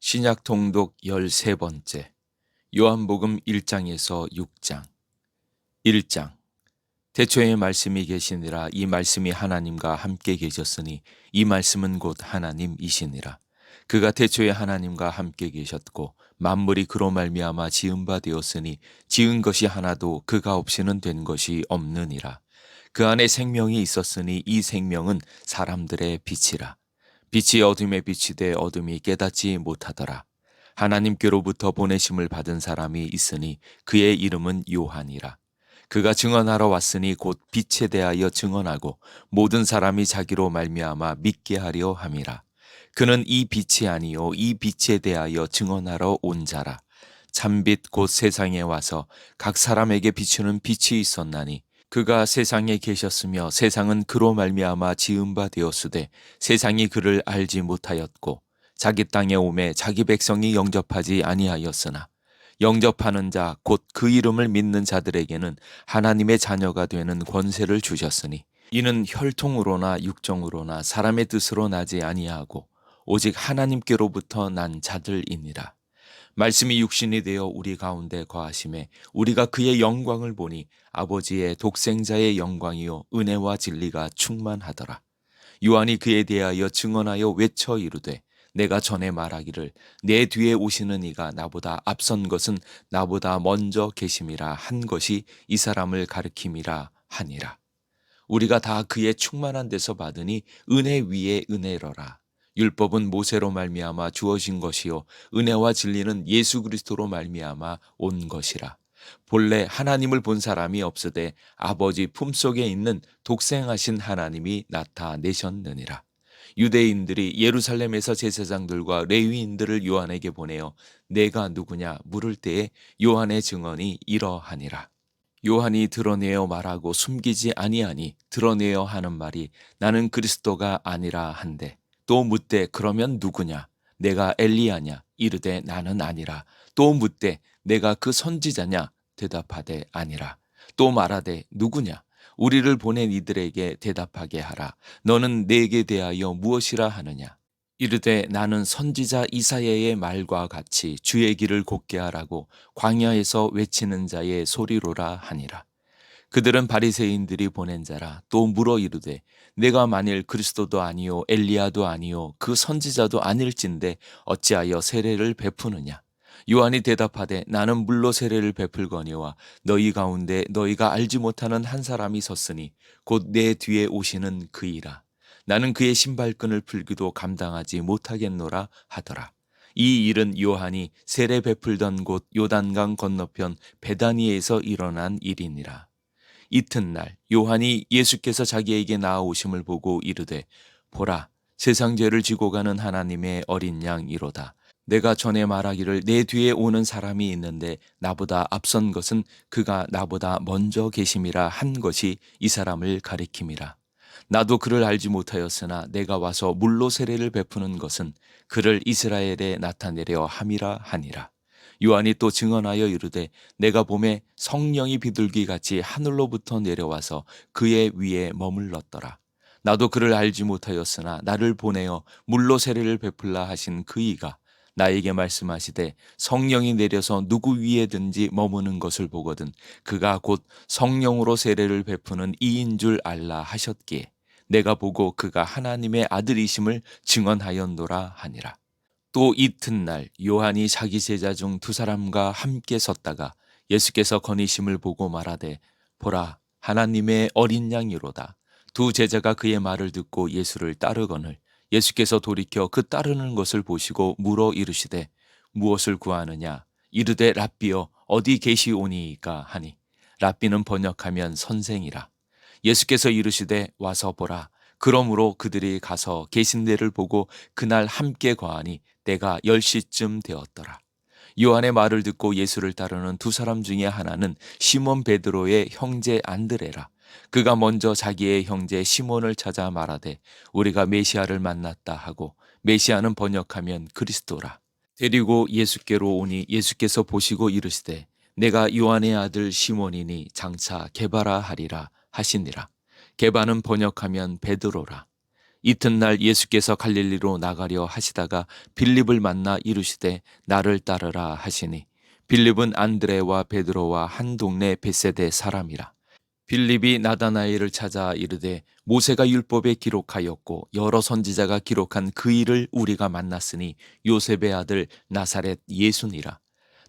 신약 통독 13번째 요한복음 1장에서 6장 1장 태초에 말씀이 계시니라. 이 말씀이 하나님과 함께 계셨으니 이 말씀은 곧 하나님이시니라. 그가 태초에 하나님과 함께 계셨고 만물이 그로 말미암아 지은 바 되었으니 지은 것이 하나도 그가 없이는 된 것이 없느니라. 그 안에 생명이 있었으니 이 생명은 사람들의 빛이라. 빛이 어둠에 비치되 어둠이 깨닫지 못하더라. 하나님께로부터 보내심을 받은 사람이 있으니 그의 이름은 요한이라. 그가 증언하러 왔으니 곧 빛에 대하여 증언하고 모든 사람이 자기로 말미암아 믿게 하려 함이라. 그는 이 빛이 아니요 이 빛에 대하여 증언하러 온 자라. 참빛 곧 세상에 와서 각 사람에게 비추는 빛이 있었나니 그가 세상에 계셨으며 세상은 그로 말미암아 지은 바 되었으되 세상이 그를 알지 못하였고 자기 땅에 오매 자기 백성이 영접하지 아니하였으나 영접하는 자 곧 그 이름을 믿는 자들에게는 하나님의 자녀가 되는 권세를 주셨으니 이는 혈통으로나 육정으로나 사람의 뜻으로 나지 아니하고 오직 하나님께로부터 난 자들이니라. 말씀이 육신이 되어 우리 가운데 거하심에 우리가 그의 영광을 보니 아버지의 독생자의 영광이요 은혜와 진리가 충만하더라. 요한이 그에 대하여 증언하여 외쳐 이르되 내가 전에 말하기를 내 뒤에 오시는 이가 나보다 앞선 것은 나보다 먼저 계심이라 한 것이 이 사람을 가리킴이라 하니라. 우리가 다 그의 충만한 데서 받으니 은혜 위에 은혜로라. 율법은 모세로 말미암아 주어진 것이요 은혜와 진리는 예수 그리스도로 말미암아 온 것이라. 본래 하나님을 본 사람이 없으되 아버지 품속에 있는 독생하신 하나님이 나타내셨느니라. 유대인들이 예루살렘에서 제사장들과 레위인들을 요한에게 보내어 내가 누구냐 물을 때에 요한의 증언이 이러하니라. 요한이 드러내어 말하고 숨기지 아니하니 드러내어 하는 말이 나는 그리스도가 아니라 한데 또 묻되 그러면 누구냐 내가 엘리야냐 이르되 나는 아니라 또 묻되 내가 그 선지자냐 대답하되 아니라 또 말하되 누구냐 우리를 보낸 이들에게 대답하게 하라. 너는 내게 대하여 무엇이라 하느냐 이르되 나는 선지자 이사야의 말과 같이 주의 길을 곧게 하라고 광야에서 외치는 자의 소리로라 하니라. 그들은 바리새인들이 보낸 자라. 또 물어 이르되 내가 만일 그리스도도 아니요 엘리야도 아니요 그 선지자도 아닐진데 어찌하여 세례를 베푸느냐. 요한이 대답하되 나는 물로 세례를 베풀거니와 너희 가운데 너희가 알지 못하는 한 사람이 섰으니 곧 내 뒤에 오시는 그이라. 나는 그의 신발끈을 풀기도 감당하지 못하겠노라 하더라. 이 일은 요한이 세례 베풀던 곳 요단강 건너편 베다니에서 일어난 일이니라. 이튿날 요한이 예수께서 자기에게 나아오심을 보고 이르되 보라 세상 죄를 지고 가는 하나님의 어린 양이로다. 내가 전에 말하기를 내 뒤에 오는 사람이 있는데 나보다 앞선 것은 그가 나보다 먼저 계심이라 한 것이 이 사람을 가리킴이라. 나도 그를 알지 못하였으나 내가 와서 물로 세례를 베푸는 것은 그를 이스라엘에 나타내려 함이라 하니라. 요한이 또 증언하여 이르되 내가 보매 성령이 비둘기 같이 하늘로부터 내려와서 그의 위에 머물렀더라. 나도 그를 알지 못하였으나 나를 보내어 물로 세례를 베풀라 하신 그이가 나에게 말씀하시되 성령이 내려서 누구 위에든지 머무는 것을 보거든 그가 곧 성령으로 세례를 베푸는 이인 줄 알라 하셨기에 내가 보고 그가 하나님의 아들이심을 증언하였노라 하니라. 또 이튿날 요한이 자기 제자 중 두 사람과 함께 섰다가 예수께서 거니심을 보고 말하되 보라 하나님의 어린 양이로다. 두 제자가 그의 말을 듣고 예수를 따르거늘 예수께서 돌이켜 그 따르는 것을 보시고 물어 이르시되 무엇을 구하느냐 이르되 랍비여 어디 계시오니이까 하니 랍비는 번역하면 선생이라. 예수께서 이르시되 와서 보라. 그러므로 그들이 가서 계신 데를 보고 그날 함께 거하니 때가 10시쯤 되었더라. 요한의 말을 듣고 예수를 따르는 두 사람 중에 하나는 시몬 베드로의 형제 안드레라. 그가 먼저 자기의 형제 시몬을 찾아 말하되 우리가 메시아를 만났다 하고 메시아는 번역하면 그리스도라. 데리고 예수께로 오니 예수께서 보시고 이르시되 내가 요한의 아들 시몬이니 장차 게바라 하리라 하시니라. 게바는 번역하면 베드로라. 이튿날 예수께서 갈릴리로 나가려 하시다가 빌립을 만나 이르시되 나를 따르라 하시니 빌립은 안드레와 베드로와 한 동네 벳세대 사람이라. 빌립이 나다나엘을 찾아 이르되 모세가 율법에 기록하였고 여러 선지자가 기록한 그 일을 우리가 만났으니 요셉의 아들 나사렛 예수니라.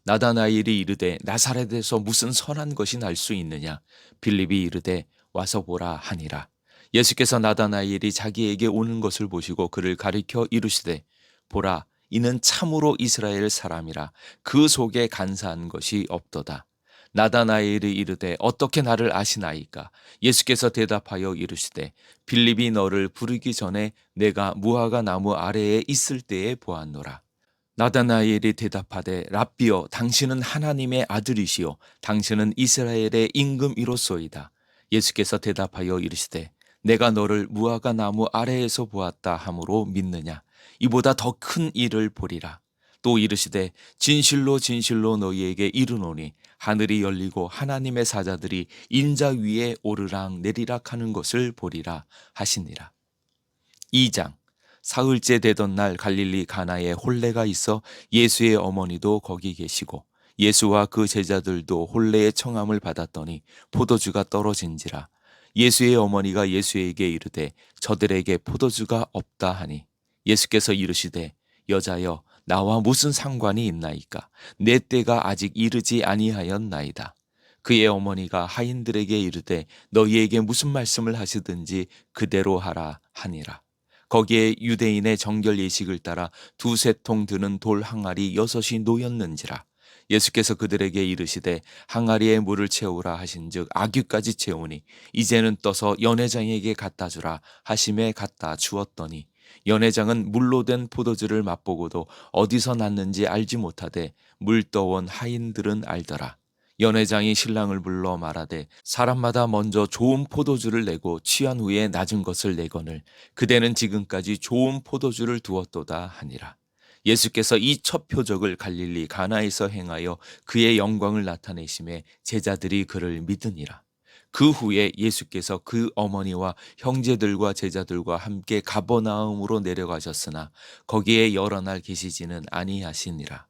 나다나엘이 이르되 나사렛에서 무슨 선한 것이 날 수 있느냐. 빌립이 이르되 와서 보라 하니라. 예수께서 나다나엘이 자기에게 오는 것을 보시고 그를 가리켜 이르시되 보라 이는 참으로 이스라엘 사람이라. 그 속에 간사한 것이 없도다. 나다나엘이 이르되 어떻게 나를 아시나이까. 예수께서 대답하여 이르시되 빌립이 너를 부르기 전에 내가 무화과 나무 아래에 있을 때에 보았노라. 나다나엘이 대답하되 랍비여 당신은 하나님의 아들이시요 당신은 이스라엘의 임금이로소이다. 예수께서 대답하여 이르시되 내가 너를 무화과 나무 아래에서 보았다 하므로 믿느냐. 이보다 더 큰 일을 보리라. 또 이르시되 진실로 진실로 너희에게 이르노니 하늘이 열리고 하나님의 사자들이 인자 위에 오르락 내리락 하는 것을 보리라 하시니라. 2장. 사흘째 되던 날 갈릴리 가나에 혼례가 있어 예수의 어머니도 거기 계시고 예수와 그 제자들도 혼례의 청함을 받았더니 포도주가 떨어진지라. 예수의 어머니가 예수에게 이르되 저들에게 포도주가 없다 하니 예수께서 이르시되 여자여 나와 무슨 상관이 있나이까. 내 때가 아직 이르지 아니하였나이다. 그의 어머니가 하인들에게 이르되 너희에게 무슨 말씀을 하시든지 그대로 하라 하니라. 거기에 유대인의 정결 예식을 따라 두세 통 드는 돌 항아리 6이 놓였는지라. 예수께서 그들에게 이르시되 항아리에 물을 채우라 하신즉 아귀까지 채우니 이제는 떠서 연회장에게 갖다 주라 하심에 갖다 주었더니 연회장은 물로 된 포도주를 맛보고도 어디서 났는지 알지 못하되 물 떠온 하인들은 알더라. 연회장이 신랑을 불러 말하되 사람마다 먼저 좋은 포도주를 내고 취한 후에 낮은 것을 내거늘 그대는 지금까지 좋은 포도주를 두었도다 하니라. 예수께서 이 첫 표적을 갈릴리 가나에서 행하여 그의 영광을 나타내심에 제자들이 그를 믿으니라. 그 후에 예수께서 그 어머니와 형제들과 제자들과 함께 가버나움으로 내려가셨으나 거기에 여러 날 계시지는 아니하시니라.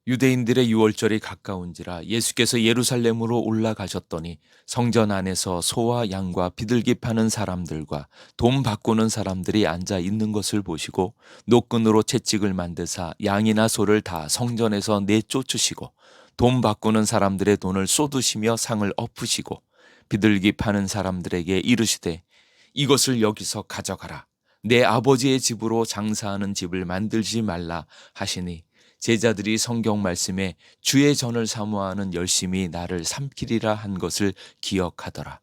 유대인들의 유월절이 가까운지라 예수께서 예루살렘으로 올라가셨더니 성전 안에서 소와 양과 비둘기 파는 사람들과 돈 바꾸는 사람들이 앉아 있는 것을 보시고 노끈으로 채찍을 만드사 양이나 소를 다 성전에서 내쫓으시고 돈 바꾸는 사람들의 돈을 쏟으시며 상을 엎으시고 비둘기 파는 사람들에게 이르시되 이것을 여기서 가져가라. 내 아버지의 집으로 장사하는 집을 만들지 말라 하시니 제자들이 성경 말씀에 주의 전을 사모하는 열심히 나를 삼키리라 한 것을 기억하더라.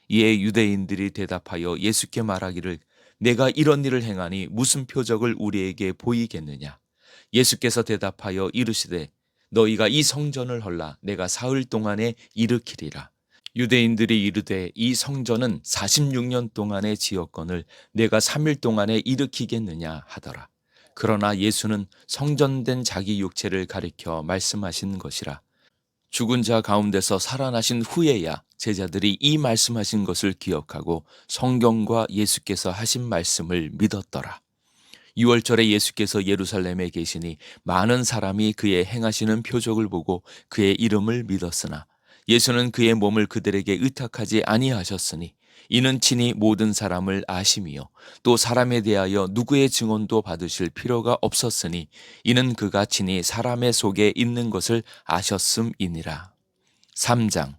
이에 유대인들이 대답하여 예수께 말하기를 내가 이런 일을 행하니 무슨 표적을 우리에게 보이겠느냐. 예수께서 대답하여 이르시되 너희가 이 성전을 헐라 내가 사흘 동안에 일으키리라. 유대인들이 이르되 이 성전은 46년 동안의 지었건을 내가 3일 동안에 일으키겠느냐 하더라. 그러나 예수는 성전된 자기 육체를 가리켜 말씀하신 것이라. 죽은 자 가운데서 살아나신 후에야 제자들이 이 말씀하신 것을 기억하고 성경과 예수께서 하신 말씀을 믿었더라. 6월절에 예수께서 예루살렘에 계시니 많은 사람이 그의 행하시는 표적을 보고 그의 이름을 믿었으나 예수는 그의 몸을 그들에게 의탁하지 아니하셨으니 이는 친히 모든 사람을 아심이요 또 사람에 대하여 누구의 증언도 받으실 필요가 없었으니 이는 그가 친히 사람의 속에 있는 것을 아셨음이니라. 3장.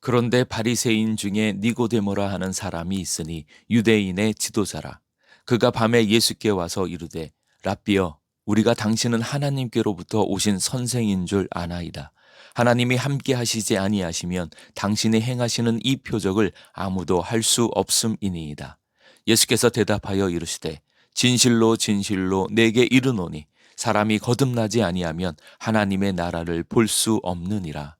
그런데 바리새인 중에 니고데모라 하는 사람이 있으니 유대인의 지도자라. 그가 밤에 예수께 와서 이르되 랍비여 우리가 당신은 하나님께로부터 오신 선생인 줄 아나이다. 하나님이 함께 하시지 아니하시면 당신이 행하시는 이 표적을 아무도 할 수 없음이니이다. 예수께서 대답하여 이르시되 진실로 진실로 내게 이르노니 사람이 거듭나지 아니하면 하나님의 나라를 볼 수 없느니라.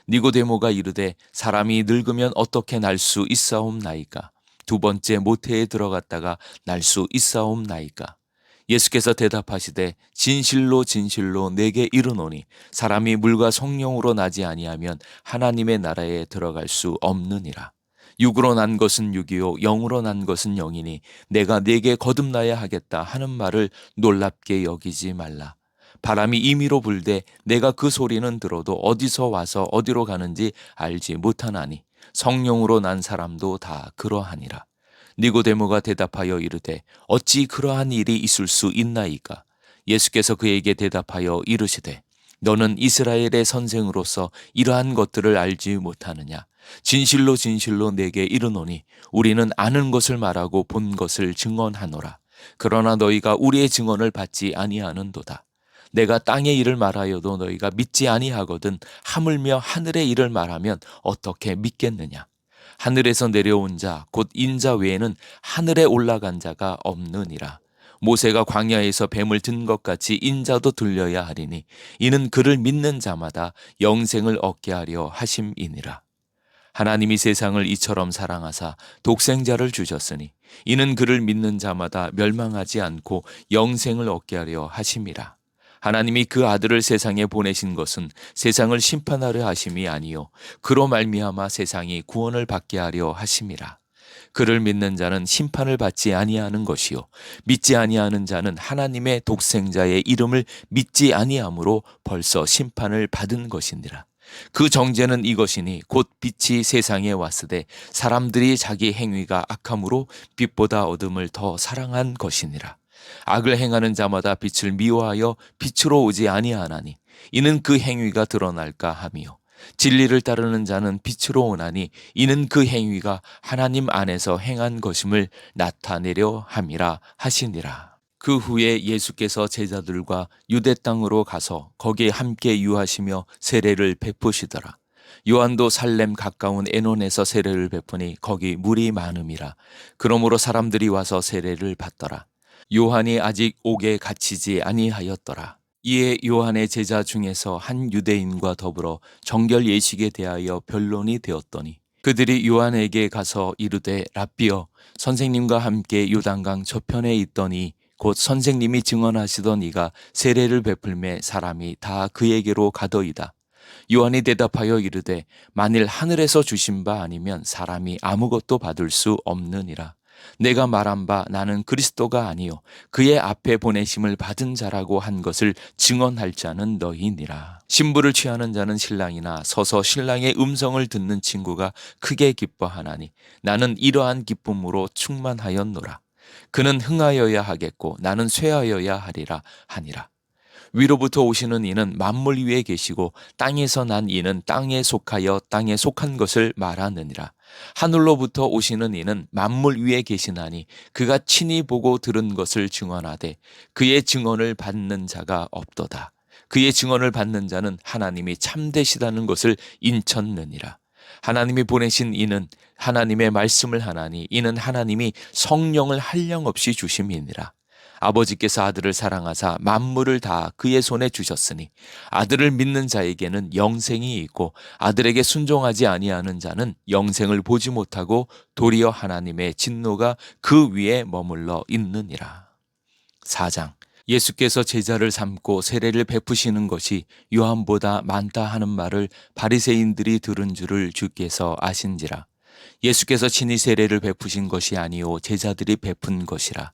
니고데모가 이르되 사람이 늙으면 어떻게 날 수 있사옵나이까? 두 번째 모태에 들어갔다가 날 수 있사옵나이까? 예수께서 대답하시되 진실로 진실로 내게 이르노니 사람이 물과 성령으로 나지 아니하면 하나님의 나라에 들어갈 수 없느니라. 육으로 난 것은 육이요 영으로 난 것은 영이니 내가 네게 거듭나야 하겠다 하는 말을 놀랍게 여기지 말라. 바람이 임의로 불되 내가 그 소리는 들어도 어디서 와서 어디로 가는지 알지 못하나니 성령으로 난 사람도 다 그러하니라. 니고데모가 대답하여 이르되 어찌 그러한 일이 있을 수 있나이까? 예수께서 그에게 대답하여 이르시되 너는 이스라엘의 선생으로서 이러한 것들을 알지 못하느냐? 진실로 진실로 내게 이르노니 우리는 아는 것을 말하고 본 것을 증언하노라. 그러나 너희가 우리의 증언을 받지 아니하는도다. 내가 땅의 일을 말하여도 너희가 믿지 아니하거든 하물며 하늘의 일을 말하면 어떻게 믿겠느냐? 하늘에서 내려온 자 곧 인자 외에는 하늘에 올라간 자가 없느니라. 모세가 광야에서 뱀을 든 것 같이 인자도 들려야 하리니 이는 그를 믿는 자마다 영생을 얻게 하려 하심이니라. 하나님이 세상을 이처럼 사랑하사 독생자를 주셨으니 이는 그를 믿는 자마다 멸망하지 않고 영생을 얻게 하려 하심이라. 하나님이 그 아들을 세상에 보내신 것은 세상을 심판하려 하심이 아니요 그로 말미암아 세상이 구원을 받게 하려 하심이라. 그를 믿는 자는 심판을 받지 아니하는 것이요 믿지 아니하는 자는 하나님의 독생자의 이름을 믿지 아니하므로 벌써 심판을 받은 것이니라. 그 정죄는 이것이니 곧 빛이 세상에 왔으되 사람들이 자기 행위가 악함으로 빛보다 어둠을 더 사랑한 것이니라. 악을 행하는 자마다 빛을 미워하여 빛으로 오지 아니하나니 이는 그 행위가 드러날까 함이요 진리를 따르는 자는 빛으로 오나니 이는 그 행위가 하나님 안에서 행한 것임을 나타내려 함이라 하시니라. 그 후에 예수께서 제자들과 유대 땅으로 가서 거기에 함께 유하시며 세례를 베푸시더라. 요한도 살렘 가까운 에논에서 세례를 베푸니 거기 물이 많음이라. 그러므로 사람들이 와서 세례를 받더라. 요한이 아직 옥에 갇히지 아니하였더라. 이에 요한의 제자 중에서 한 유대인과 더불어 정결 예식에 대하여 변론이 되었더니 그들이 요한에게 가서 이르되 랍비여 선생님과 함께 요단강 저편에 있더니 곧 선생님이 증언하시던 이가 세례를 베풀매 사람이 다 그에게로 가더이다. 요한이 대답하여 이르되 만일 하늘에서 주신 바 아니면 사람이 아무것도 받을 수 없느니라. 내가 말한 바 나는 그리스도가 아니요 그의 앞에 보내심을 받은 자라고 한 것을 증언할 자는 너희니라. 신부를 취하는 자는 신랑이나 서서 신랑의 음성을 듣는 친구가 크게 기뻐하나니 나는 이러한 기쁨으로 충만하였노라. 그는 흥하여야 하겠고 나는 쇠하여야 하리라 하니라. 위로부터 오시는 이는 만물 위에 계시고 땅에서 난 이는 땅에 속하여 땅에 속한 것을 말하느니라. 하늘로부터 오시는 이는 만물 위에 계시나니 그가 친히 보고 들은 것을 증언하되 그의 증언을 받는 자가 없도다. 그의 증언을 받는 자는 하나님이 참되시다는 것을 인쳤느니라. 하나님이 보내신 이는 하나님의 말씀을 하나니 이는 하나님이 성령을 한량없이 주심이니라. 아버지께서 아들을 사랑하사 만물을 다 그의 손에 주셨으니 아들을 믿는 자에게는 영생이 있고 아들에게 순종하지 아니하는 자는 영생을 보지 못하고 도리어 하나님의 진노가 그 위에 머물러 있느니라. 4장. 예수께서 제자를 삼고 세례를 베푸시는 것이 요한보다 많다 하는 말을 바리새인들이 들은 줄을 주께서 아신지라. 예수께서 친히 세례를 베푸신 것이 아니요 제자들이 베푼 것이라.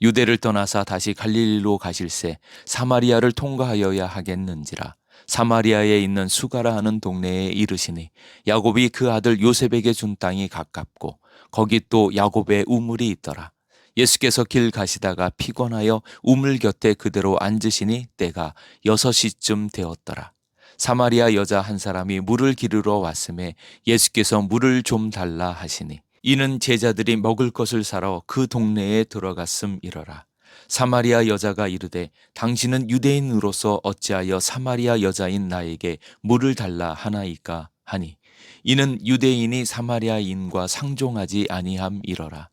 유대를 떠나사 다시 갈릴리로 가실새 사마리아를 통과하여야 하겠는지라. 사마리아에 있는 수가라 하는 동네에 이르시니 야곱이 그 아들 요셉에게 준 땅이 가깝고 거기 또 야곱의 우물이 있더라. 예수께서 길 가시다가 피곤하여 우물 곁에 그대로 앉으시니 때가 6시쯤 되었더라. 사마리아 여자 한 사람이 물을 기르러 왔음에 예수께서 물을 좀 달라 하시니 이는 제자들이 먹을 것을 사러 그 동네에 들어갔음이러라. 사마리아 여자가 이르되 당신은 유대인으로서 어찌하여 사마리아 여자인 나에게 물을 달라 하나이까 하니 이는 유대인이 사마리아인과 상종하지 아니함이러라.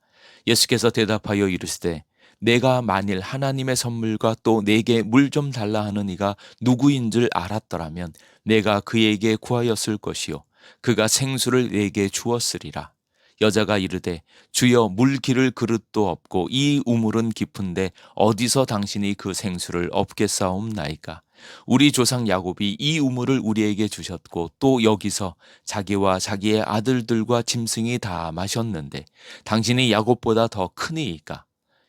예수께서 대답하여 이르시되 내가 만일 하나님의 선물과 또 내게 물 좀 달라 하는 이가 누구인 줄 알았더라면 내가 그에게 구하였을 것이요 그가 생수를 내게 주었으리라. 여자가 이르되 주여 물 기를 그릇도 없고 이 우물은 깊은데 어디서 당신이 그 생수를 얻겠사옵나이까. 우리 조상 야곱이 이 우물을 우리에게 주셨고 또 여기서 자기와 자기의 아들들과 짐승이 다 마셨는데 당신이 야곱보다 더 크니이까?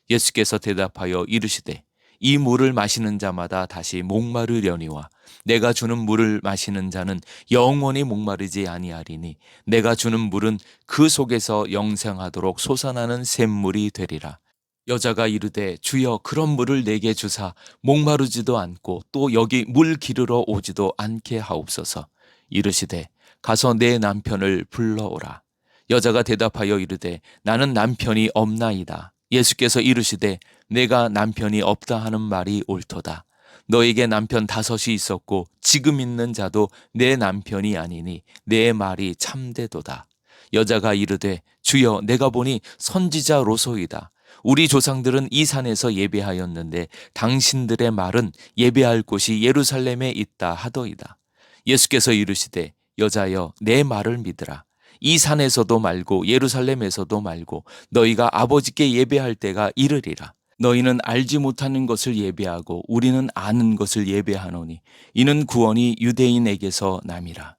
예수께서 대답하여 이르시되 이 물을 마시는 자마다 다시 목마르려니와 내가 주는 물을 마시는 자는 영원히 목마르지 아니하리니 내가 주는 물은 그 속에서 영생하도록 솟아나는 샘물이 되리라. 여자가 이르되 주여 그런 물을 내게 주사 목마르지도 않고 또 여기 물 기르러 오지도 않게 하옵소서. 이르시되 가서 내 남편을 불러오라. 여자가 대답하여 이르되 나는 남편이 없나이다. 예수께서 이르시되 내가 남편이 없다 하는 말이 옳도다. 너에게 남편 5이 있었고 지금 있는 자도 내 남편이 아니니 내 말이 참되도다. 여자가 이르되 주여 내가 보니 선지자로소이다. 우리 조상들은 이 산에서 예배하였는데 당신들의 말은 예배할 곳이 예루살렘에 있다 하더이다. 예수께서 이르시되 여자여 내 말을 믿으라. 이 산에서도 말고 예루살렘에서도 말고 너희가 아버지께 예배할 때가 이르리라. 너희는 알지 못하는 것을 예배하고 우리는 아는 것을 예배하노니 이는 구원이 유대인에게서 남이라.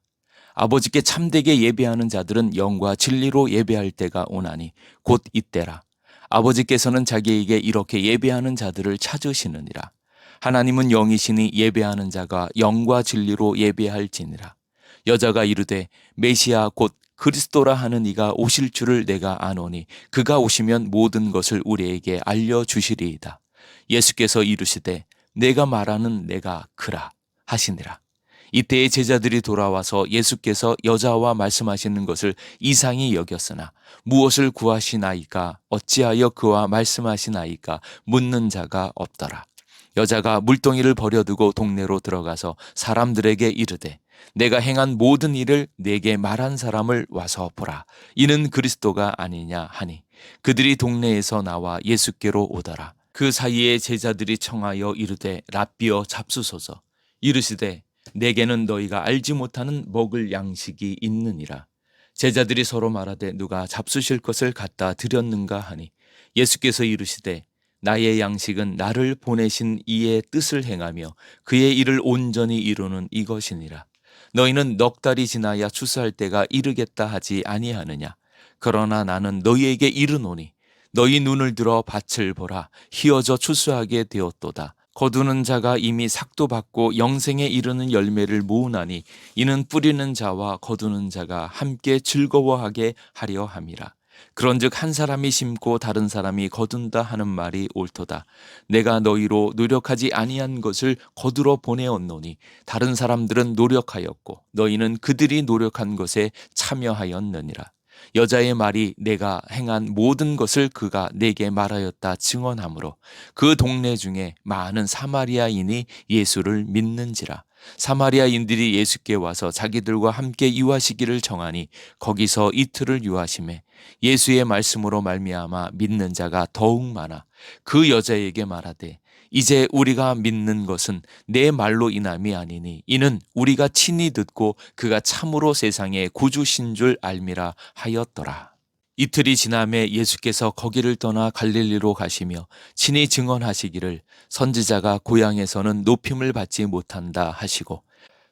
아버지께 참되게 예배하는 자들은 영과 진리로 예배할 때가 오나니 곧 이때라. 아버지께서는 자기에게 이렇게 예배하는 자들을 찾으시느니라. 하나님은 영이시니 예배하는 자가 영과 진리로 예배할지니라. 여자가 이르되 메시아 곧 그리스도라 하는 이가 오실 줄을 내가 아노니 그가 오시면 모든 것을 우리에게 알려주시리이다. 예수께서 이르시되 내가 말하는 내가 그라 하시니라. 이때에 제자들이 돌아와서 예수께서 여자와 말씀하시는 것을 이상히 여겼으나 무엇을 구하시나이까 어찌하여 그와 말씀하시나이까 묻는 자가 없더라. 여자가 물동이를 버려두고 동네로 들어가서 사람들에게 이르되 내가 행한 모든 일을 내게 말한 사람을 와서 보라. 이는 그리스도가 아니냐 하니 그들이 동네에서 나와 예수께로 오더라. 그 사이에 제자들이 청하여 이르되 랍비여 잡수소서. 이르시되 내게는 너희가 알지 못하는 먹을 양식이 있느니라. 제자들이 서로 말하되 누가 잡수실 것을 갖다 드렸는가 하니 예수께서 이르시되 나의 양식은 나를 보내신 이의 뜻을 행하며 그의 일을 온전히 이루는 이것이니라. 너희는 넉 달이 지나야 추수할 때가 이르겠다 하지 아니하느냐. 그러나 나는 너희에게 이르노니 너희 눈을 들어 밭을 보라. 희어져 추수하게 되었도다. 거두는 자가 이미 삭도 받고 영생에 이르는 열매를 모으나니 이는 뿌리는 자와 거두는 자가 함께 즐거워하게 하려 함이라. 그런즉 한 사람이 심고 다른 사람이 거둔다 하는 말이 옳도다. 내가 너희로 노력하지 아니한 것을 거두러 보내었노니 다른 사람들은 노력하였고 너희는 그들이 노력한 것에 참여하였느니라. 여자의 말이 내가 행한 모든 것을 그가 내게 말하였다 증언하므로 그 동네 중에 많은 사마리아인이 예수를 믿는지라. 사마리아인들이 예수께 와서 자기들과 함께 유하시기를 정하니 거기서 이틀을 유하심에 예수의 말씀으로 말미암아 믿는 자가 더욱 많아 그 여자에게 말하되 이제 우리가 믿는 것은 내 말로 인함이 아니니 이는 우리가 친히 듣고 그가 참으로 세상의 구주신 줄 알미라 하였더라. 이틀이 지남에 예수께서 거기를 떠나 갈릴리로 가시며 친히 증언하시기를 선지자가 고향에서는 높임을 받지 못한다 하시고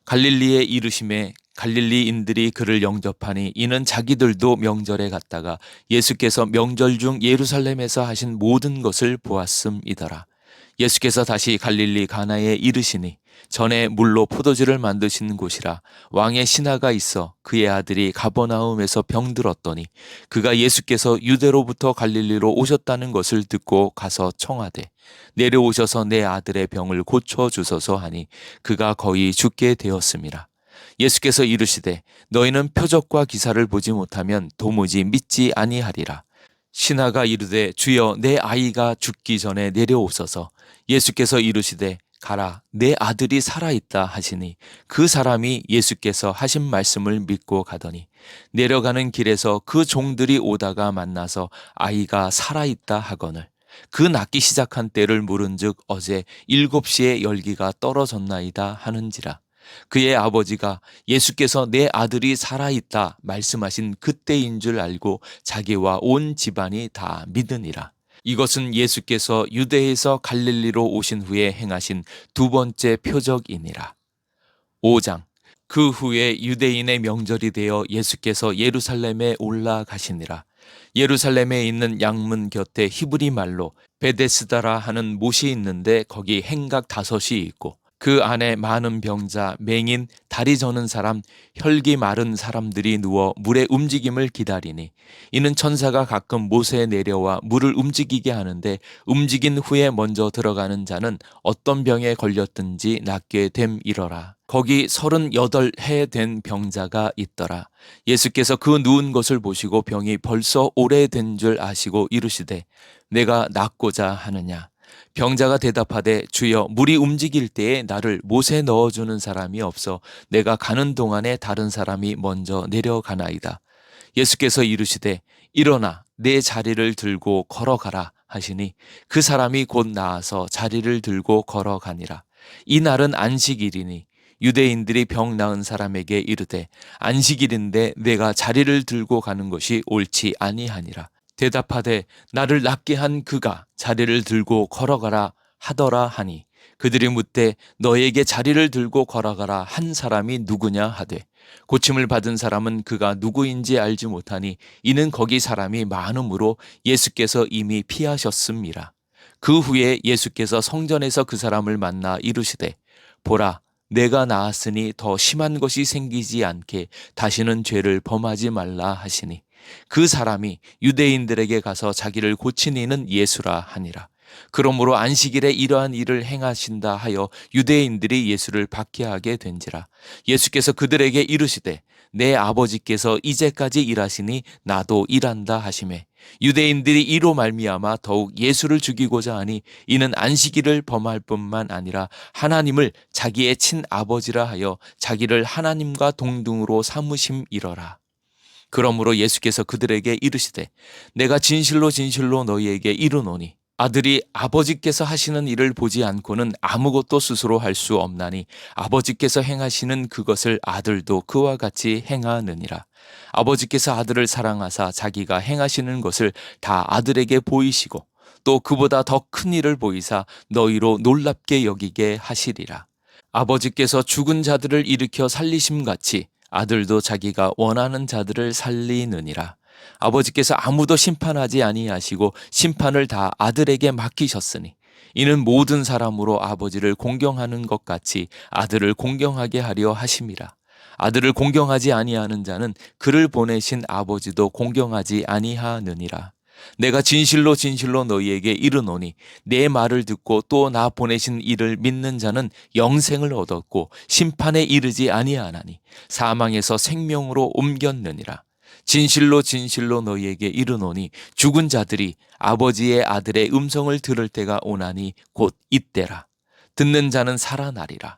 갈릴리에 이르심에 갈릴리인들이 그를 영접하니 이는 자기들도 명절에 갔다가 예수께서 명절 중 예루살렘에서 하신 모든 것을 보았음이더라. 예수께서 다시 갈릴리 가나에 이르시니 전에 물로 포도주를 만드신 곳이라 왕의 신하가 있어 그의 아들이 가버나움에서 병들었더니 그가 예수께서 유대로부터 갈릴리로 오셨다는 것을 듣고 가서 청하되 내려오셔서 내 아들의 병을 고쳐주소서 하니 그가 거의 죽게 되었음이라. 예수께서 이르시되 너희는 표적과 기사를 보지 못하면 도무지 믿지 아니하리라. 신하가 이르되 주여 내 아이가 죽기 전에 내려오소서. 예수께서 이르시되 가라 내 아들이 살아있다 하시니 그 사람이 예수께서 하신 말씀을 믿고 가더니 내려가는 길에서 그 종들이 오다가 만나서 아이가 살아있다 하거늘 그 낫기 시작한 때를 물은즉 어제 7시에 열기가 떨어졌나이다 하는지라. 그의 아버지가 예수께서 내 아들이 살아있다 말씀하신 그때인 줄 알고 자기와 온 집안이 다 믿으니라. 이것은 예수께서 유대에서 갈릴리로 오신 후에 행하신 두 번째 표적이니라. 5장. 그 후에 유대인의 명절이 되어 예수께서 예루살렘에 올라가시니라. 예루살렘에 있는 양문 곁에 히브리 말로 베데스다라 하는 못이 있는데 거기 행각 5이 있고 그 안에 많은 병자, 맹인, 다리 저는 사람, 혈기 마른 사람들이 누워 물의 움직임을 기다리니 이는 천사가 가끔 못에 내려와 물을 움직이게 하는데 움직인 후에 먼저 들어가는 자는 어떤 병에 걸렸든지 낫게 됨이러라. 거기 38해 된 병자가 있더라. 예수께서 그 누운 것을 보시고 병이 벌써 오래된 줄 아시고 이르시되 내가 낫고자 하느냐. 병자가 대답하되 주여 물이 움직일 때에 나를 못에 넣어주는 사람이 없어 내가 가는 동안에 다른 사람이 먼저 내려가나이다. 예수께서 이르시되 일어나 내 자리를 들고 걸어가라 하시니 그 사람이 곧 나아서 자리를 들고 걸어가니라. 이 날은 안식일이니 유대인들이 병 나은 사람에게 이르되 안식일인데 내가 자리를 들고 가는 것이 옳지 아니하니라. 대답하되 나를 낫게 한 그가 자리를 들고 걸어가라 하더라 하니 그들이 묻되 너에게 자리를 들고 걸어가라 한 사람이 누구냐 하되 고침을 받은 사람은 그가 누구인지 알지 못하니 이는 거기 사람이 많음으로 예수께서 이미 피하셨음이라. 그 후에 예수께서 성전에서 그 사람을 만나 이르시되 보라 내가 나았으니 더 심한 것이 생기지 않게 다시는 죄를 범하지 말라 하시니 그 사람이 유대인들에게 가서 자기를 고친 이는 예수라 하니라. 그러므로 안식일에 이러한 일을 행하신다 하여 유대인들이 예수를 박해하게 된지라. 예수께서 그들에게 이르시되 내 아버지께서 이제까지 일하시니 나도 일한다 하시매 유대인들이 이로 말미암아 더욱 예수를 죽이고자 하니 이는 안식일을 범할 뿐만 아니라 하나님을 자기의 친아버지라 하여 자기를 하나님과 동등으로 삼으심이러라. 그러므로 예수께서 그들에게 이르시되 내가 진실로 진실로 너희에게 이르노니 아들이 아버지께서 하시는 일을 보지 않고는 아무것도 스스로 할 수 없나니 아버지께서 행하시는 그것을 아들도 그와 같이 행하느니라. 아버지께서 아들을 사랑하사 자기가 행하시는 것을 다 아들에게 보이시고 또 그보다 더 큰 일을 보이사 너희로 놀랍게 여기게 하시리라. 아버지께서 죽은 자들을 일으켜 살리심같이 아들도 자기가 원하는 자들을 살리느니라. 아버지께서 아무도 심판하지 아니하시고 심판을 다 아들에게 맡기셨으니 이는 모든 사람으로 아버지를 공경하는 것 같이 아들을 공경하게 하려 하심이라. 아들을 공경하지 아니하는 자는 그를 보내신 아버지도 공경하지 아니하느니라. 내가 진실로 진실로 너희에게 이르노니 내 말을 듣고 또 나 보내신 이를 믿는 자는 영생을 얻었고 심판에 이르지 아니하나니 사망에서 생명으로 옮겼느니라. 진실로 진실로 너희에게 이르노니 죽은 자들이 아버지의 아들의 음성을 들을 때가 오나니 곧 이때라. 듣는 자는 살아나리라.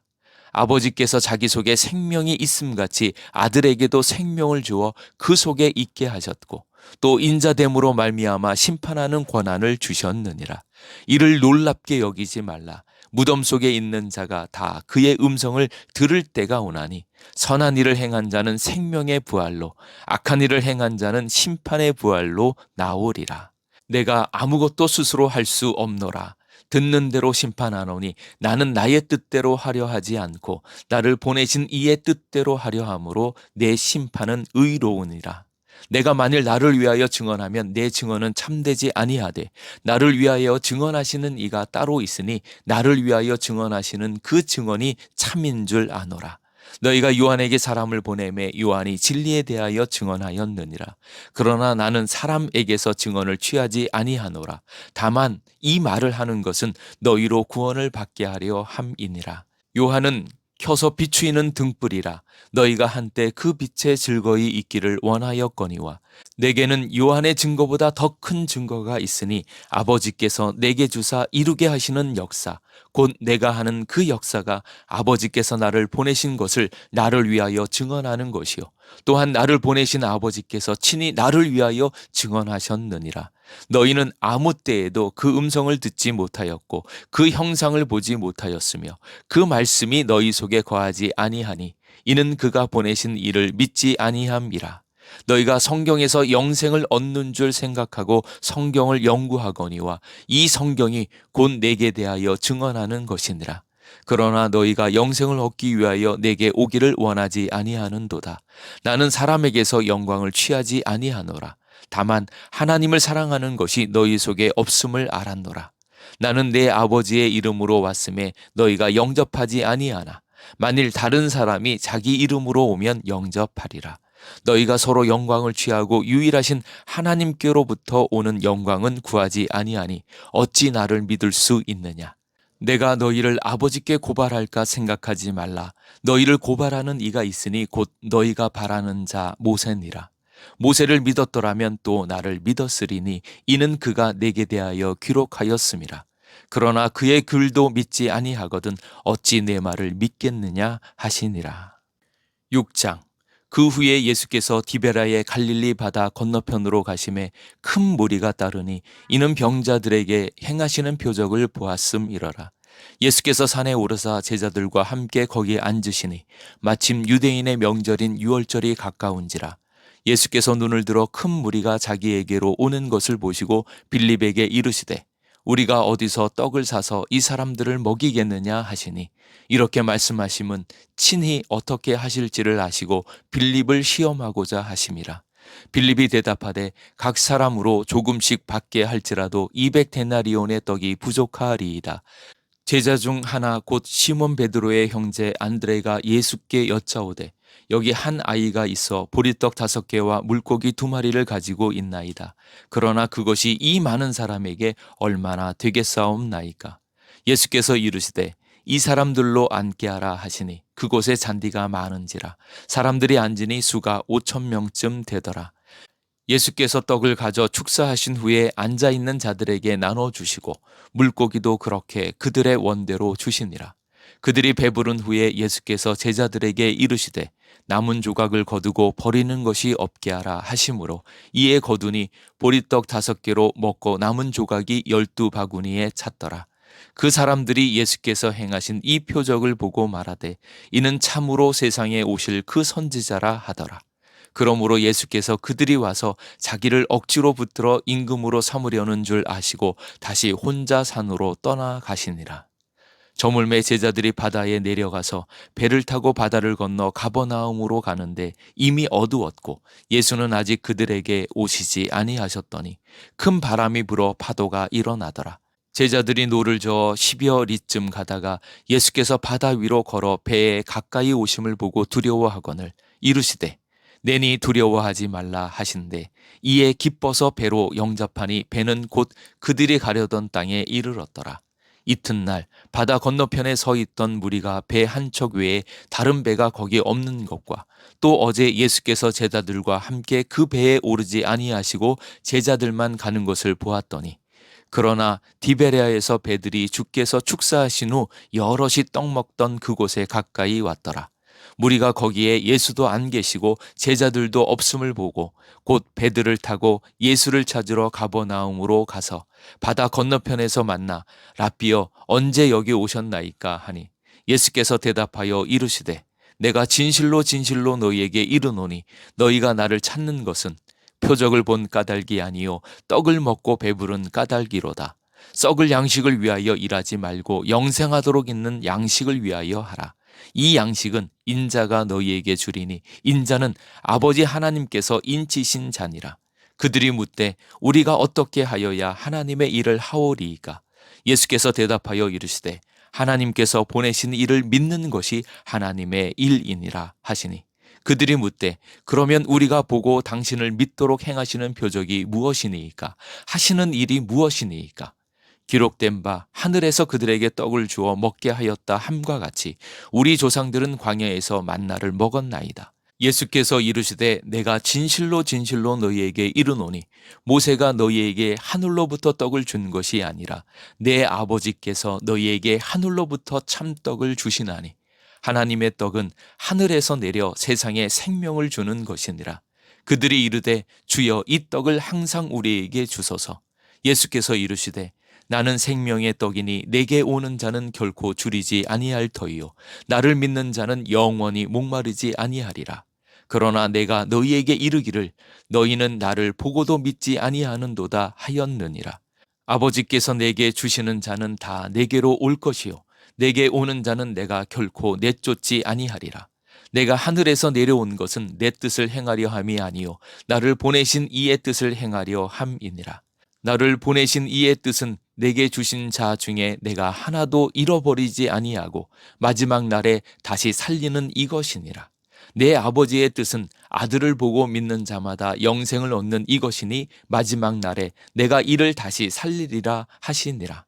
아버지께서 자기 속에 생명이 있음같이 아들에게도 생명을 주어 그 속에 있게 하셨고 또 인자됨으로 말미암아 심판하는 권한을 주셨느니라. 이를 놀랍게 여기지 말라. 무덤 속에 있는 자가 다 그의 음성을 들을 때가 오나니 선한 일을 행한 자는 생명의 부활로 악한 일을 행한 자는 심판의 부활로 나오리라. 내가 아무것도 스스로 할 수 없노라. 듣는 대로 심판하노니 나는 나의 뜻대로 하려 하지 않고 나를 보내신 이의 뜻대로 하려 함으로 내 심판은 의로우니라. 내가 만일 나를 위하여 증언하면 내 증언은 참되지 아니하되 나를 위하여 증언하시는 이가 따로 있으니 나를 위하여 증언하시는 그 증언이 참인 줄 아노라. 너희가 요한에게 사람을 보내매 요한이 진리에 대하여 증언하였느니라. 그러나 나는 사람에게서 증언을 취하지 아니하노라. 다만 이 말을 하는 것은 너희로 구원을 받게 하려 함이니라. 요한은 켜서 비추이는 등불이라. 너희가 한때 그 빛에 즐거이 있기를 원하였거니와 내게는 요한의 증거보다 더 큰 증거가 있으니 아버지께서 내게 주사 이루게 하시는 역사 곧 내가 하는 그 역사가 아버지께서 나를 보내신 것을 나를 위하여 증언하는 것이요 또한 나를 보내신 아버지께서 친히 나를 위하여 증언하셨느니라. 너희는 아무 때에도 그 음성을 듣지 못하였고 그 형상을 보지 못하였으며 그 말씀이 너희 속에 거하지 아니하니 이는 그가 보내신 이를 믿지 아니함이라. 너희가 성경에서 영생을 얻는 줄 생각하고 성경을 연구하거니와 이 성경이 곧 내게 대하여 증언하는 것이니라. 그러나 너희가 영생을 얻기 위하여 내게 오기를 원하지 아니하는도다. 나는 사람에게서 영광을 취하지 아니하노라. 다만 하나님을 사랑하는 것이 너희 속에 없음을 알았노라. 나는 내 아버지의 이름으로 왔음에 너희가 영접하지 아니하나 만일 다른 사람이 자기 이름으로 오면 영접하리라. 너희가 서로 영광을 취하고 유일하신 하나님께로부터 오는 영광은 구하지 아니하니 어찌 나를 믿을 수 있느냐. 내가 너희를 아버지께 고발할까 생각하지 말라. 너희를 고발하는 이가 있으니 곧 너희가 바라는 자 모세니라. 모세를 믿었더라면 또 나를 믿었으리니 이는 그가 내게 대하여 기록하였음이라. 그러나 그의 글도 믿지 아니하거든 어찌 내 말을 믿겠느냐 하시니라. 6장. 그 후에 예수께서 디베라의 갈릴리 바다 건너편으로 가심에 큰 무리가 따르니 이는 병자들에게 행하시는 표적을 보았음이러라. 예수께서 산에 오르사 제자들과 함께 거기에 앉으시니 마침 유대인의 명절인 유월절이 가까운지라. 예수께서 눈을 들어 큰 무리가 자기에게로 오는 것을 보시고 빌립에게 이르시되 우리가 어디서 떡을 사서 이 사람들을 먹이겠느냐 하시니 이렇게 말씀하심은 친히 어떻게 하실지를 아시고 빌립을 시험하고자 하심이라. 빌립이 대답하되 각 사람으로 조금씩 받게 할지라도 200데나리온의 떡이 부족하리이다. 제자 중 하나 곧 시몬 베드로의 형제 안드레가 예수께 여짜오되 여기 한 아이가 있어 보리떡 5개와 물고기 2마리를 가지고 있나이다. 그러나 그것이 이 많은 사람에게 얼마나 되겠사옵나이까. 예수께서 이르시되 이 사람들로 앉게 하라 하시니 그곳에 잔디가 많은지라. 사람들이 앉으니 수가 5,000명쯤 되더라. 예수께서 떡을 가져 축사하신 후에 앉아있는 자들에게 나눠주시고 물고기도 그렇게 그들의 원대로 주시니라. 그들이 배부른 후에 예수께서 제자들에게 이르시되 남은 조각을 거두고 버리는 것이 없게 하라 하심으로 이에 거두니 보리떡 5개로 먹고 남은 조각이 12바구니에 찼더라. 그 사람들이 예수께서 행하신 이 표적을 보고 말하되 이는 참으로 세상에 오실 그 선지자라 하더라. 그러므로 예수께서 그들이 와서 자기를 억지로 붙들어 임금으로 삼으려는 줄 아시고 다시 혼자 산으로 떠나가시니라. 저물매 제자들이 바다에 내려가서 배를 타고 바다를 건너 가버나움으로 가는데 이미 어두웠고 예수는 아직 그들에게 오시지 아니하셨더니 큰 바람이 불어 파도가 일어나더라. 제자들이 노를 저어 10여 리쯤 가다가 예수께서 바다 위로 걸어 배에 가까이 오심을 보고 두려워하거늘 이르시되 내니 두려워하지 말라 하신대 이에 기뻐서 배로 영접하니 배는 곧 그들이 가려던 땅에 이르렀더라. 이튿날 바다 건너편에 서 있던 무리가 배 한 척 외에 다른 배가 거기 없는 것과 또 어제 예수께서 제자들과 함께 그 배에 오르지 아니하시고 제자들만 가는 것을 보았더니 그러나 디베레아에서 배들이 주께서 축사하신 후 여럿이 떡 먹던 그곳에 가까이 왔더라. 무리가 거기에 예수도 안 계시고 제자들도 없음을 보고 곧 배들을 타고 예수를 찾으러 가버나움으로 가서 바다 건너편에서 만나 랍비여 언제 여기 오셨나이까 하니 예수께서 대답하여 이르시되 내가 진실로 진실로 너희에게 이르노니 너희가 나를 찾는 것은 표적을 본 까닭이 아니요 떡을 먹고 배부른 까닭이로다. 썩을 양식을 위하여 일하지 말고 영생하도록 있는 양식을 위하여 하라. 이 양식은 인자가 너희에게 주리니 인자는 아버지 하나님께서 인치신 자니라. 그들이 묻되 우리가 어떻게 하여야 하나님의 일을 하오리이까? 예수께서 대답하여 이르시되 하나님께서 보내신 이를 믿는 것이 하나님의 일이니라 하시니 그들이 묻되 그러면 우리가 보고 당신을 믿도록 행하시는 표적이 무엇이니이까? 하시는 일이 무엇이니이까? 기록된 바 하늘에서 그들에게 떡을 주어 먹게 하였다 함과 같이 우리 조상들은 광야에서 만나를 먹었나이다. 예수께서 이르시되 내가 진실로 진실로 너희에게 이르노니 모세가 너희에게 하늘로부터 떡을 준 것이 아니라 내 아버지께서 너희에게 하늘로부터 참떡을 주시나니 하나님의 떡은 하늘에서 내려 세상에 생명을 주는 것이니라. 그들이 이르되 주여 이 떡을 항상 우리에게 주소서. 예수께서 이르시되 나는 생명의 떡이니 내게 오는 자는 결코 줄이지 아니할 터이요 나를 믿는 자는 영원히 목마르지 아니하리라. 그러나 내가 너희에게 이르기를 너희는 나를 보고도 믿지 아니하는도다 하였느니라. 아버지께서 내게 주시는 자는 다 내게로 올 것이요 내게 오는 자는 내가 결코 내쫓지 아니하리라. 내가 하늘에서 내려온 것은 내 뜻을 행하려 함이 아니요 나를 보내신 이의 뜻을 행하려 함이니라. 나를 보내신 이의 뜻은 내게 주신 자 중에 내가 하나도 잃어버리지 아니하고 마지막 날에 다시 살리는 이것이니라. 내 아버지의 뜻은 아들을 보고 믿는 자마다 영생을 얻는 이것이니 마지막 날에 내가 이를 다시 살리리라 하시니라.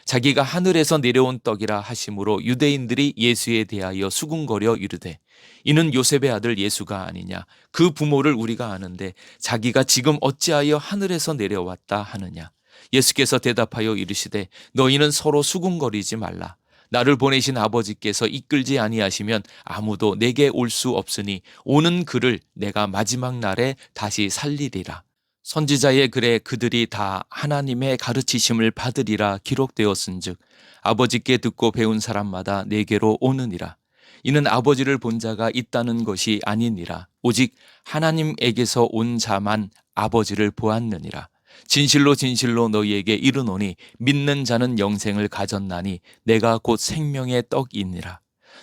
자기가 하늘에서 내려온 떡이라 하심으로 유대인들이 예수에 대하여 수군거려 이르되 이는 요셉의 아들 예수가 아니냐. 그 부모를 우리가 아는데 자기가 지금 어찌하여 하늘에서 내려왔다 하느냐. 예수께서 대답하여 이르시되 너희는 서로 수군거리지 말라. 나를 보내신 아버지께서 이끌지 아니하시면 아무도 내게 올 수 없으니 오는 그를 내가 마지막 날에 다시 살리리라. 선지자의 글에 그들이 다 하나님의 가르치심을 받으리라 기록되었은즉 아버지께 듣고 배운 사람마다 내게로 오느니라. 이는 아버지를 본 자가 있다는 것이 아니니라. 오직 하나님에게서 온 자만 아버지를 보았느니라. 진실로 진실로 너희에게 이르노니 믿는 자는 영생을 가졌나니 내가 곧 생명의 떡이니라.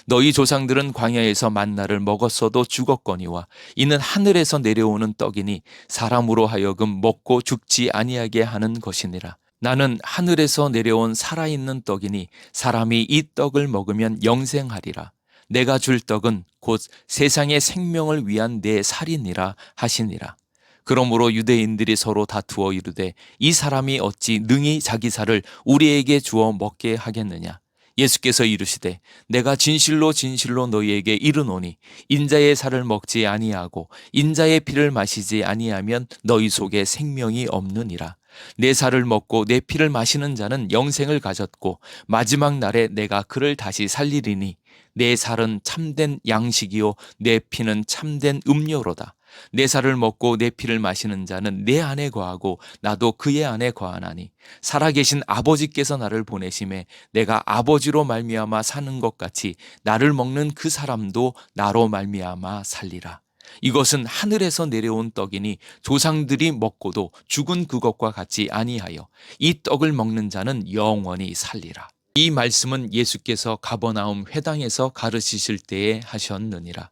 너희 조상들은 광야에서 만나를 먹었어도 죽었거니와 이는 하늘에서 내려오는 떡이니 사람으로 하여금 먹고 죽지 아니하게 하는 것이니라. 나는 하늘에서 내려온 살아있는 떡이니 사람이 이 떡을 먹으면 영생하리라. 내가 줄 떡은 곧 세상의 생명을 위한 내 살이니라 하시니라. 그러므로 유대인들이 서로 다투어 이르되 이 사람이 어찌 능히 자기 살을 우리에게 주어 먹게 하겠느냐. 예수께서 이르시되 내가 진실로 진실로 너희에게 이르노니 인자의 살을 먹지 아니하고 인자의 피를 마시지 아니하면 너희 속에 생명이 없느니라. 내 살을 먹고 내 피를 마시는 자는 영생을 가졌고 마지막 날에 내가 그를 다시 살리리니 내 살은 참된 양식이요 내 피는 참된 음료로다. 내 살을 먹고 내 피를 마시는 자는 내 안에 거하고 나도 그의 안에 거하나니 살아계신 아버지께서 나를 보내심에 내가 아버지로 말미암아 사는 것 같이 나를 먹는 그 사람도 나로 말미암아 살리라. 이것은 하늘에서 내려온 떡이니 조상들이 먹고도 죽은 그것과 같지 아니하여 이 떡을 먹는 자는 영원히 살리라. 이 말씀은 예수께서 가버나움 회당에서 가르치실 때에 하셨느니라.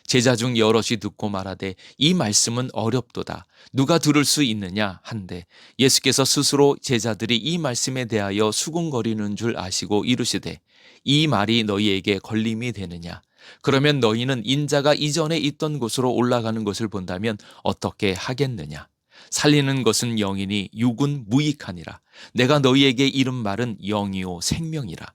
제자 중 여럿이 듣고 말하되 이 말씀은 어렵도다. 누가 들을 수 있느냐 한데 예수께서 스스로 제자들이 이 말씀에 대하여 수군거리는 줄 아시고 이르시되 이 말이 너희에게 걸림이 되느냐. 그러면 너희는 인자가 이전에 있던 곳으로 올라가는 것을 본다면 어떻게 하겠느냐. 살리는 것은 영이니 육은 무익하니라. 내가 너희에게 이른 말은 영이요 생명이라.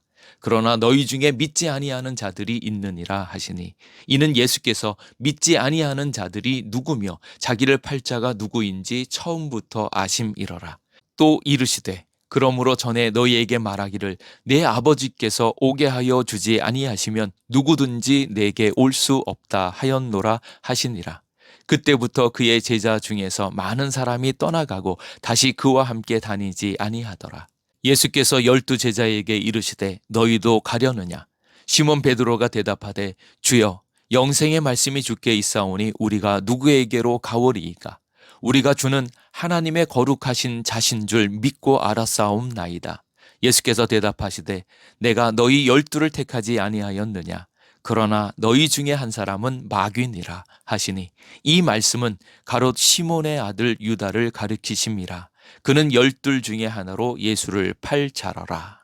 그러나 너희 중에 믿지 아니하는 자들이 있느니라 하시니 이는 예수께서 믿지 아니하는 자들이 누구며 자기를 팔 자가 누구인지 처음부터 아심이러라. 또 이르시되 그러므로 전에 너희에게 말하기를 내 아버지께서 오게 하여 주지 아니하시면 누구든지 내게 올 수 없다 하였노라 하시니라. 그때부터 그의 제자 중에서 많은 사람이 떠나가고 다시 그와 함께 다니지 아니하더라. 예수께서 12 제자에게 이르시되 너희도 가려느냐. 시몬 베드로가 대답하되 주여 영생의 말씀이 주께 있사오니 우리가 누구에게로 가오리이까. 우리가 주는 하나님의 거룩하신 자신 줄 믿고 알았사옵나이다. 예수께서 대답하시되 내가 너희 12를 택하지 아니하였느냐. 그러나 너희 중에 한 사람은 마귀니라 하시니 이 말씀은 가롯 시몬의 아들 유다를 가리키심이라. 그는 12 중에 하나로 예수를 팔 자러라.